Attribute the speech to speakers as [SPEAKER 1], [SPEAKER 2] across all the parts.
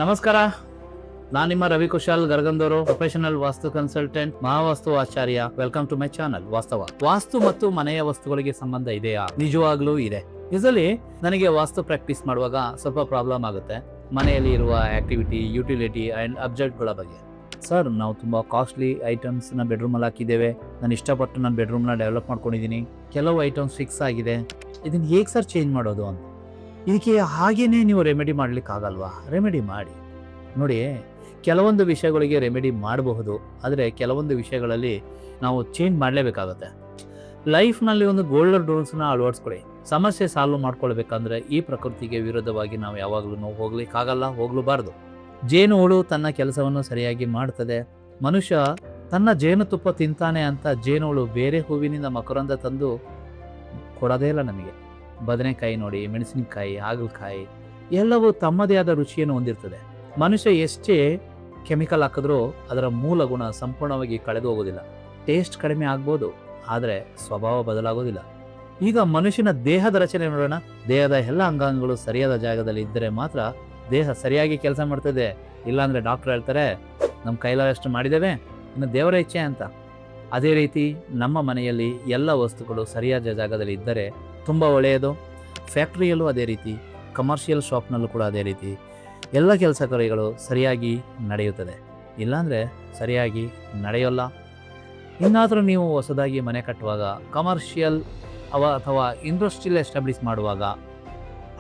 [SPEAKER 1] ನಮಸ್ಕಾರ, ನಾನು ನಿಮ್ಮ Ravi Kushal Gargandur, professional vastu consultant, Mahavastu Acharya. Welcome to my channel. Vastu ಮತ್ತು ಮನೆಯ ವಸ್ತುಗಳಿಗೆ ಸಂಬಂಧ ಇದೆಯಾ? ನಿಜವಾಗ್ಲೂ ಇದೆ. ಯೂಸಲಿ ನನಗೆ ವಾಸ್ತು ಪ್ರಾಕ್ಟೀಸ್ ಮಾಡುವಾಗ ಸ್ವಲ್ಪ ಪ್ರಾಬ್ಲಮ್ ಆಗುತ್ತೆ. ಮನೆಯಲ್ಲಿ ಇರುವ ಆಕ್ಟಿವಿಟಿ, ಯುಟಿಲಿಟಿ ಅಂಡ್ ಅಬ್ಜೆಕ್ಟ್ಗಳ ಬಗ್ಗೆ. ಸರ್, ನಾವು ತುಂಬಾ ಕಾಸ್ಟ್ಲಿ ಐಟಮ್ಸ್ ನ ಬೆಡ್ರೂಮ್ ಅಲ್ಲಿ ಹಾಕಿದ್ದೇವೆ. ನಾನು ಇಷ್ಟಪಟ್ಟು ನನ್ನ ಬೆಡ್ರೂಮ್ ನ ಡೆವಲಪ್ ಮಾಡ್ಕೊಂಡಿದ್ದೀನಿ. ಕೆಲವು ಐಟಮ್ಸ್ ಫಿಕ್ಸ್ ಆಗಿದೆ. ಇದನ್ನ ಹೇಗೆ ಸರ್ ಚೇಂಜ್ ಮಾಡೋದು ಅಂತ. ಇದಕ್ಕೆ ಹಾಗೇನೆ ನೀವು ರೆಮಿಡಿ ಮಾಡ್ಲಿಕ್ಕೆ ಆಗಲ್ವಾ? ರೆಮಿಡಿ ಮಾಡಿ ನೋಡಿ. ಕೆಲವೊಂದು ವಿಷಯಗಳಿಗೆ ರೆಮಿಡಿ ಮಾಡಬಹುದು, ಆದರೆ ಕೆಲವೊಂದು ವಿಷಯಗಳಲ್ಲಿ ನಾವು ಚೇಂಜ್ ಮಾಡಲೇಬೇಕಾಗುತ್ತೆ. ಲೈಫ್ನಲ್ಲಿ ಒಂದು ಗೋಲ್ಡನ್ ರೂಲ್ಸ್ನ ಅಳವಡಿಸ್ಕೊಳ್ಳಿ. ಸಮಸ್ಯೆ ಸಾಲ್ವ್ ಮಾಡ್ಕೊಳ್ಬೇಕಂದ್ರೆ ಈ ಪ್ರಕೃತಿಗೆ ವಿರುದ್ಧವಾಗಿ ನಾವು ಯಾವಾಗಲೂ ಹೋಗ್ಲಿಕ್ಕಾಗಲ್ಲ, ಹೋಗ್ಲೂಬಾರ್ದು. ಜೇನು ಹುಳು ತನ್ನ ಕೆಲಸವನ್ನು ಸರಿಯಾಗಿ ಮಾಡ್ತದೆ. ಮನುಷ್ಯ ತನ್ನ ಜೇನುತುಪ್ಪ ತಿಂತಾನೆ ಅಂತ ಜೇನು ಹುಳು ಬೇರೆ ಹೂವಿನಿಂದ ಮಕರಂದ ತಂದು ಕೊಡೋದೇ ಇಲ್ಲ ನಮಗೆ. ಬದನೆಕಾಯಿ ನೋಡಿ, ಮೆಣಸಿನಕಾಯಿ, ಹಾಗಲಕಾಯಿ ಎಲ್ಲವೂ ತಮ್ಮದೇ ಆದ ರುಚಿಯನ್ನು ಹೊಂದಿರ್ತದೆ. ಮನುಷ್ಯ ಎಷ್ಟೇ ಕೆಮಿಕಲ್ ಹಾಕಿದ್ರೂ ಅದರ ಮೂಲ ಗುಣ ಸಂಪೂರ್ಣವಾಗಿ ಕಳೆದು ಹೋಗೋದಿಲ್ಲ. ಟೇಸ್ಟ್ ಕಡಿಮೆ ಆಗ್ಬೋದು, ಆದರೆ ಸ್ವಭಾವ ಬದಲಾಗೋದಿಲ್ಲ. ಈಗ ಮನುಷ್ಯನ ದೇಹದ ರಚನೆ ನೋಡೋಣ. ದೇಹದ ಎಲ್ಲ ಅಂಗಾಂಗಗಳು ಸರಿಯಾದ ಜಾಗದಲ್ಲಿ ಇದ್ದರೆ ಮಾತ್ರ ದೇಹ ಸರಿಯಾಗಿ ಕೆಲಸ ಮಾಡ್ತದೆ. ಇಲ್ಲಾಂದರೆ ಡಾಕ್ಟರ್ ಹೇಳ್ತಾರೆ, ನಮ್ಮ ಕೈಲಾದಷ್ಟು ಮಾಡಿದ್ದೇವೆ, ಇನ್ನು ದೇವರ ಇಚ್ಛೆ ಅಂತ. ಅದೇ ರೀತಿ ನಮ್ಮ ಮನೆಯಲ್ಲಿ ಎಲ್ಲ ವಸ್ತುಗಳು ಸರಿಯಾದ ಜಾಗದಲ್ಲಿ ಇದ್ದರೆ ತುಂಬ ಒಳ್ಳೆಯದು. ಫ್ಯಾಕ್ಟ್ರಿಯಲ್ಲೂ ಅದೇ ರೀತಿ, ಕಮರ್ಷಿಯಲ್ ಶಾಪ್ನಲ್ಲೂ ಕೂಡ ಅದೇ ರೀತಿ ಎಲ್ಲ ಕೆಲಸ ಕಾರ್ಯಗಳು ಸರಿಯಾಗಿ ನಡೆಯುತ್ತದೆ. ಇಲ್ಲಾಂದರೆ ಸರಿಯಾಗಿ ನಡೆಯೋಲ್ಲ. ಇನ್ನಾದರೂ ನೀವು ಹೊಸದಾಗಿ ಮನೆ ಕಟ್ಟುವಾಗ, ಕಮರ್ಷಿಯಲ್ ಅಥವಾ ಇಂಡಸ್ಟ್ರಿಯಲ್ ಎಸ್ಟಾಬ್ಲಿಷ್ ಮಾಡುವಾಗ,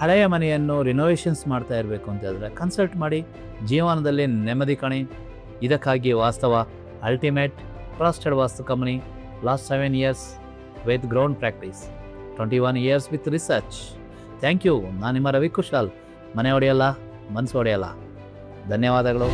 [SPEAKER 1] ಹಳೆಯ ಮನೆಯನ್ನು ರಿನೋವೇಷನ್ಸ್ ಮಾಡ್ತಾ ಇರಬೇಕು ಅಂತ ಹೇಳಿದ್ರೆ ಕನ್ಸಲ್ಟ್ ಮಾಡಿ. ಜೀವನದಲ್ಲಿ ನೆಮ್ಮದಿ ಕಾಣಿ. ಇದಕ್ಕಾಗಿ Vaastava ultimate trusted vastu company. Last 7 years with ground practice, 21 years with research. Thank you. ನಾನು ನಿಮ್ಮ ರವಿ ಕುಶಾಲ್. ಮನೆ ಹೊಡೆಯಲ್ಲ, ಮನಸ್ಸು ಹೊಡೆಯಲ್ಲ. ಧನ್ಯವಾದಗಳು.